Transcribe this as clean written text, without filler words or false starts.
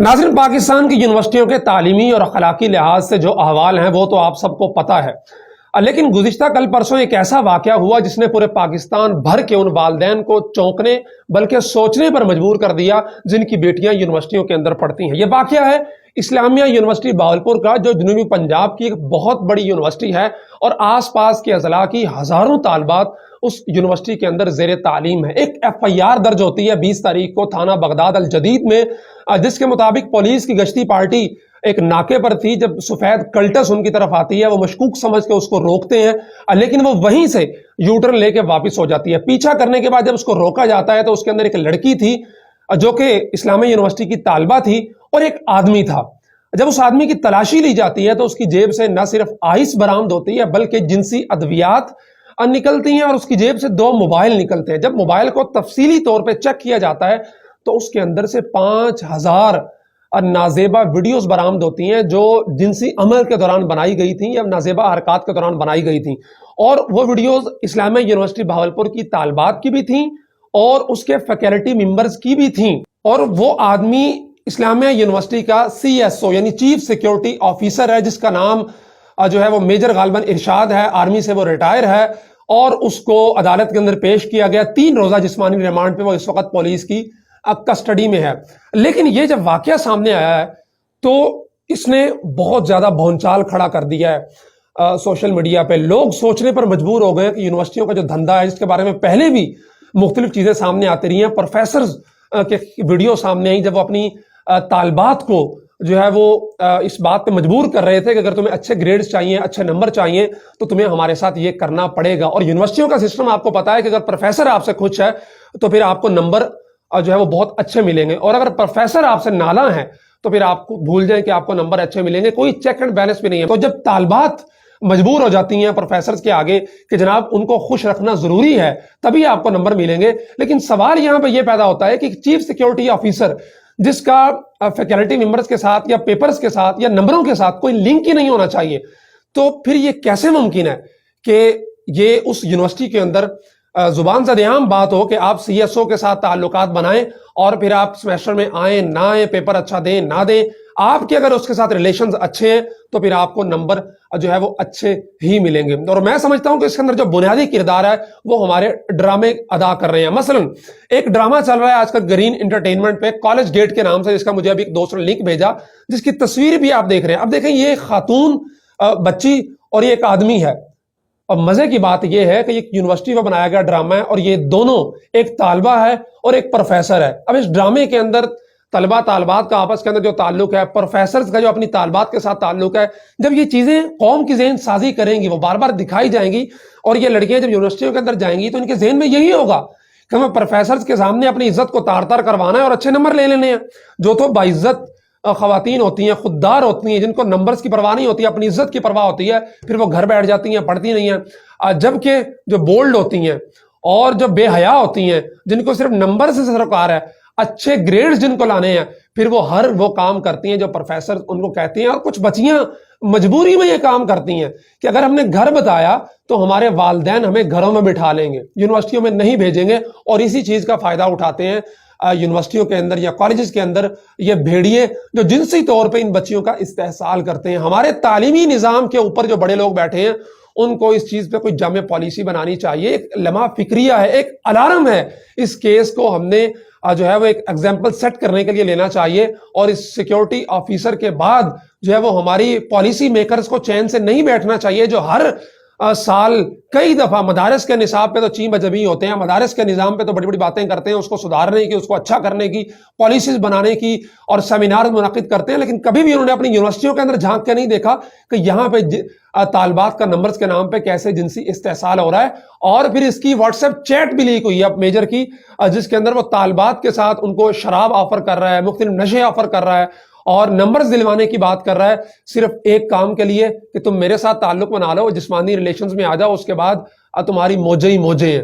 नाज़रीन, पाकिस्तान की यूनिवर्सिटियों के तालीमी और अखलाकी लिहाज से जो अहवाल हैं वो तो आप सबको पता है, लेकिन गुज़िश्ता कल परसों एक ऐसा वाक़या हुआ जिसने पूरे पाकिस्तान भर के उन वालिदैन को चौंकने बल्कि सोचने पर मजबूर कर दिया जिनकी बेटियां यूनिवर्सिटियों के अंदर पढ़ती हैं। यह वाक़या है इस्लामिया यूनिवर्सिटी बहावलपुर का, जो जनूबी पंजाब की एक बहुत बड़ी यूनिवर्सिटी है और आस पास के अजला की हज़ारों तालबात उस यूनिवर्सिटी के अंदर ज़ेर तालीम है। एक FIR दर्ज होती है 20 तारीख को थाना बगदाद अल जदीद में, जिसके मुताबिक पुलिस की गश्ती पार्टी एक नाके पर थी। जब सफेद कल्टस उनकी तरफ आती है, वो मशकूक समझ के उसको रोकते हैं, लेकिन वो वहीं से यूटर्न लेके वापस हो जाती है। पीछा करने के बाद जब उसको रोका जाता है तो उसके अंदर एक लड़की थी जो कि इस्लामिया यूनिवर्सिटी की तालबा थी और एक आदमी था। जब उस आदमी की तलाशी ली जाती है तो उसकी जेब से न सिर्फ आइस बरामद होती है बल्कि जिनसी अद्वियात निकलती हैं और उसकी जेब से 2 मोबाइल निकलते हैं। जब मोबाइल को तफसीली तौर पे चेक किया जाता है तो उसके अंदर से 5000 नाजेबा वीडियोस बरामद होती हैं जो जिनसी अमल के दौरान बनाई गई थी या नाजेबा हरकत के दौरान बनाई गई थी। और वो वीडियोस इस्लामिया यूनिवर्सिटी बहावलपुर की तालबात की भी थी और उसके फैकल्टी मेंबर्स की भी थी। और वो आदमी इस्लामिया यूनिवर्सिटी का CSO यानी चीफ सिक्योरिटी ऑफिसर है, जिसका नाम जो है वो मेजर गालिबन इरशाद है। आर्मी से वो रिटायर है और उसको अदालत के अंदर पेश किया गया। 3 रोजा जिस्मानी रिमांड पे वो इस वक्त पुलिस की कस्टडी में है। लेकिन ये जब वाकया सामने आया है तो इसने बहुत ज्यादा भौंचाल खड़ा कर दिया है सोशल मीडिया पे। लोग सोचने पर मजबूर हो गए कि यूनिवर्सिटियों का जो धंधा है, जिसके बारे में पहले भी मुख्तलिफ चीजें सामने आती रही हैं, प्रोफेसर के वीडियो सामने आई जब वो अपनी तालबात को जो है वो इस बात पे मजबूर कर रहे थे कि अगर तुम्हें अच्छे ग्रेड्स चाहिए, अच्छे नंबर चाहिए तो तुम्हें हमारे साथ ये करना पड़ेगा। और यूनिवर्सिटियों का सिस्टम आपको पता है कि अगर प्रोफेसर आपसे खुश है तो फिर आपको नंबर जो है वो बहुत अच्छे मिलेंगे, और अगर प्रोफेसर आपसे नाला है तो फिर आपको भूल जाए कि आपको नंबर अच्छे मिलेंगे। कोई चेक एंड बैलेंस भी नहीं है। तो जब तालबात मजबूर हो जाती हैं प्रोफेसर के आगे कि जनाब उनको खुश रखना जरूरी है तभी आपको नंबर मिलेंगे, लेकिन सवाल यहां पर यह पैदा होता है कि चीफ सिक्योरिटी ऑफिसर जिसका फैकल्टी मेंबर्स के साथ या पेपर्स के साथ या नंबरों के साथ कोई लिंक ही नहीं होना चाहिए, तो फिर ये कैसे मुमकिन है कि ये उस यूनिवर्सिटी के अंदर जुबान ज़द-ए-आम बात हो कि आप CSO के साथ ताल्लुकात बनाएं और फिर आप सेमेस्टर में आए ना आए, पेपर अच्छा दें ना दें, आपके अगर उसके साथ रिलेशंस अच्छे हैं तो फिर आपको नंबर जो है वो अच्छे ही मिलेंगे। और मैं समझता हूं कि इसके अंदर जो बुनियादी किरदार है वो हमारे ड्रामे अदा कर रहे हैं। मसलन एक ड्रामा चल रहा है आजकल ग्रीन एंटरटेनमेंट पे, कॉलेज गेट के नाम से, जिसका मुझे अभी एक दोस्त ने लिंक भेजा, जिसकी तस्वीर भी आप देख रहे हैं। अब देखें, ये खातून बच्ची और ये एक आदमी है। और मजे की बात यह है कि एक यूनिवर्सिटी में बनाया गया ड्रामा है और ये दोनों, एक तालबा है और एक प्रोफेसर है। अब इस ड्रामे के अंदर तलबा तालबात का आपस के अंदर जो ताल्लुक है, प्रोफेसर का जो अपनी तालबात के साथ ताल्लुक है, जब ये चीजें कौम की ज़हन साजी करेंगी, वो बार बार दिखाई जाएंगी और ये लड़कियां जब यूनिवर्सिटियों के अंदर जाएंगी तो इनके जहन में यही होगा कि हमें प्रोफेसर के सामने अपनी इज्जत को तार तार करवाना है और अच्छे नंबर ले लेने हैं। जो तो बाइज्जत खवातीन होती हैं, खुददार होती हैं, जिनको नंबर्स की परवाह नहीं होती, अपनी इज्जत की परवाह होती है, फिर वो घर बैठ जाती हैं, पढ़ती नहीं हैं। जबकि जो बोल्ड होती हैं और जो बेहया होती हैं, जिनको सिर्फ नंबर से सरोकार है, अच्छे ग्रेड्स जिनको लाने हैं, फिर वो हर वो काम करती हैं जो प्रोफेसर उनको कहते हैं। और कुछ बच्चियां मजबूरी में ये काम करती हैं कि अगर हमने घर बताया तो हमारे वालिदैन हमें घरों में बिठा लेंगे, यूनिवर्सिटियों में नहीं भेजेंगे, और इसी चीज का फायदा उठाते हैं यूनिवर्सिटियों के अंदर या कॉलेजेस के अंदर ये भेड़िए जो जिनसी तौर पे इन बच्चियों का इस्तेहसाल करते हैं। हमारे तालीमी निज़ाम के ऊपर जो बड़े लोग बैठे हैं उनको इस चीज पे कोई जामे पॉलिसी बनानी चाहिए। एक लम्हा फिक्रिया है, एक अलार्म है। इस केस को हमने जो है वो एक एग्जाम्पल सेट करने के लिए लेना चाहिए, और इस सिक्योरिटी ऑफिसर के बाद जो है वो हमारी पॉलिसी मेकर्स को चैन से नहीं बैठना चाहिए, जो हर साल कई दफा मदारस के निसाब पे तो चीम बजबी होते हैं, मदारस के निज़ाम पे तो बड़ी बड़ी बातें करते हैं, उसको सुधारने की, उसको अच्छा करने की, पॉलिसीज बनाने की, और सेमिनार मुनक़िद करते हैं, लेकिन कभी भी उन्होंने अपनी यूनिवर्सिटियों के अंदर झांक के नहीं देखा कि यहाँ पे तालबात का नंबर्स के नाम पे कैसे जिनसी इस्तेहसाल हो रहा है। और फिर इसकी व्हाट्सएप चैट भी लीक हुई है मेजर की, जिसके अंदर वो तालबात के साथ उनको शराब ऑफर कर रहा है, मुख्तलिफ नशे ऑफर कर रहा है और नंबर्स दिलवाने की बात कर रहा है, सिर्फ एक काम के लिए कि तुम मेरे साथ ताल्लुक बना लो, जिस्मानी रिलेशंस में आ जाओ, उसके बाद तुम्हारी मौजे ही मौजे हैं।